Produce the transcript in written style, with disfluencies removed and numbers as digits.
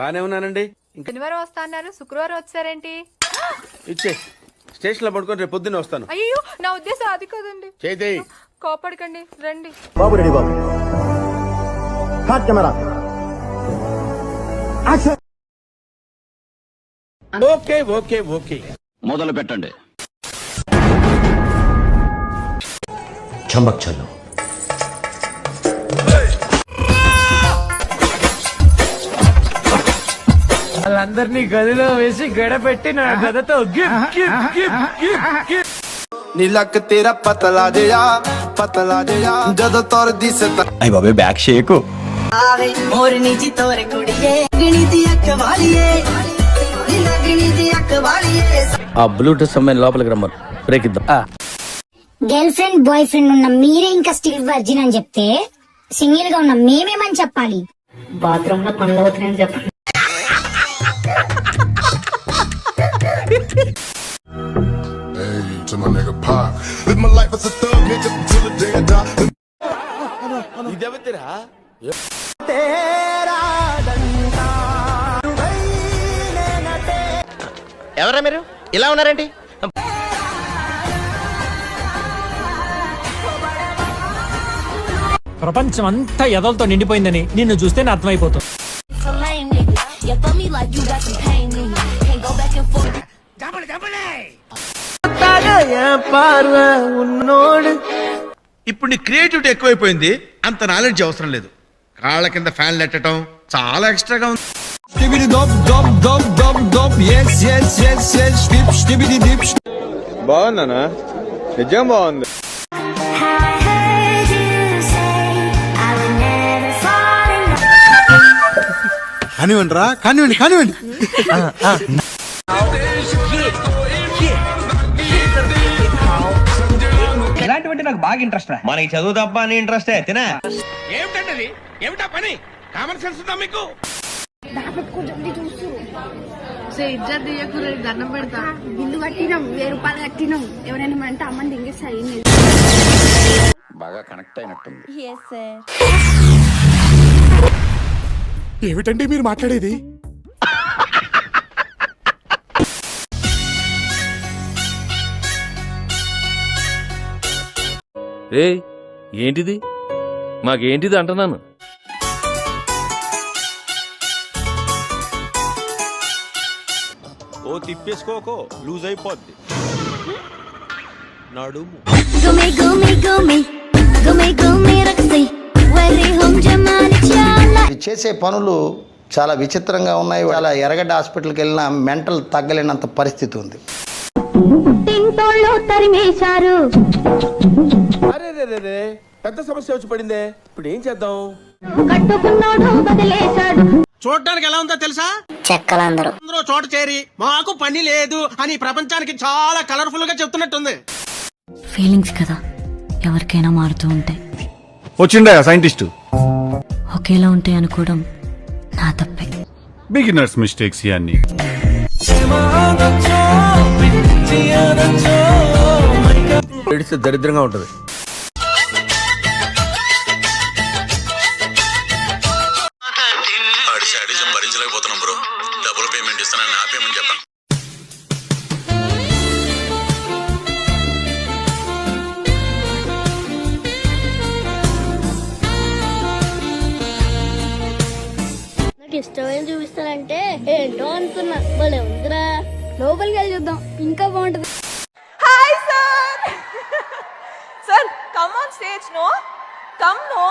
బానే ఉన్నానండి. శనివారం వస్తా అన్నారు, శుక్రవారం వచ్చారేంటి? ఇచ్చే స్టేషన్ లో పడుకొని రేపు పొద్దున్నే వస్తాను. అయ్యో నా ఉద్దేశం అది కదండి. చేతి కోపడకండి, రండి. బాబు రెడీ బాబు. కెమెరా ఓకే ఓకే ఓకే మొదలు పెట్టండి. చంబక్ చల్లు. వాళ్ళందరినీ గదిలో వేసి గడపెట్టి నా గదతో नीलक तेरा पतला जया जद तोर दिस అయ్య బాబే బ్యాక్ షేకు. आवे मोरनी जी तोरे कुड़िए गिणीती अखवालिए नीला गिणीती अखवालिए ఆ బ్లూటూత్ అమ్మాయిని లోపలికి రమ్మను, బ్రేక్ ఇద్దాం. గర్ల్ ఫ్రెండ్ బాయ్ ఫ్రెండ్ ఉన్న మీరే ఇంకా స్టిల్ వర్జిన్ అని చెప్తే సింగిల్ గా ఉన్న మేమేమని చెప్పాలి? బాత్రూమ్ లో పనులు అవుతున్నాయని చెప్పండి. to my nigga Pop. Live my life as a thug nigga till the day I die. ఇదెవతిరా? ఎవరా మీరు ఇలా ఉన్నారేంటి? ప్రపంచం అంతా ఎదలతో నిండిపోయిందని నిన్ను చూస్తేనే అర్థమైపోతుంది. ఇప్పుడు నీ క్రియేటివిటీ ఎక్కువైపోయింది, అంత నాలెడ్జ్ అవసరం లేదు. కాళ్ళ కింద ఫ్యాన్లు ఎట్టడం చాలా ఎక్స్ట్రాగా ఉంది. బాగుందనా? నిజం బాగుంది. కానివ్వండి రా, కానివ్వండి కానివ్వండి. ఇలాంటివంటే నాకు బాగా ఇంట్రెస్ట్ రా. మనకి చదువు తప్ప అని ఇంట్రెస్ట్ తినా. ఏమిటండి ఏమిటా పని? కామన్ సెన్స్ ఉందా మీకు? దండం పెడతా బిల్లు కట్టినాం 1000 రూపాయలు కట్టినాం ఎవరైనా అంటే అమ్మని దింగేస్తాయి బాగా కనెక్ట్ అయినట్టుంది. ఏమిటండి మీరు మాట్లాడేది? ఏంటిది? మాకేంటిది అంటున్నాను. ఓ తిప్పేసుకోకో, లూజ్ అయిపోద్ది నడుము. చేసే పనులు చాలా విచిత్రంగా ఉన్నాయి. చాలా ఎర్రగడ్డ హాస్పిటల్కి వెళ్ళినా మెంటల్ తగ్గలేనంత పరిస్థితి ఉంది. అరే రే పెద్ద సమస్య వచ్చి పడిందే, ఇప్పుడు ఏం చేద్దాం? చూడడానికి ఎలా ఉందో తెలుసా? చెక్కలందరూ అందరూ చోట చేరి మాకు పని లేదు అని ప్రపంచానికి చాలా కలర్ఫుల్ గా చెప్తున్నట్టుంది. ఫీలింగ్స్ కదా ఎవరికైనా మారుతూ ఉంటాయి. వచ్చిండా సైంటిస్ట్? ఒకేలా ఉంటాయి అనుకోవడం నా తప్పే. బిగినర్స్ మిస్టేక్స్ ఇవన్నీ. ఏడిస్తే దరిద్రంగా ఉంటది. భరించలేకపోతున్నాం బ్రో. డబుల్ పేమెంట్ ఇస్తానని నా పేమెంట్ చెప్పండి. నాకు ఇష్టమైన చూపిస్తానంటే ఏంటో అనుకున్నా, భలే ఉందిరా. లోపలికి వెళ్ళి చూద్దాం, ఇంకా బాగుంటది. Hi sir. Sir come on stage. No come. No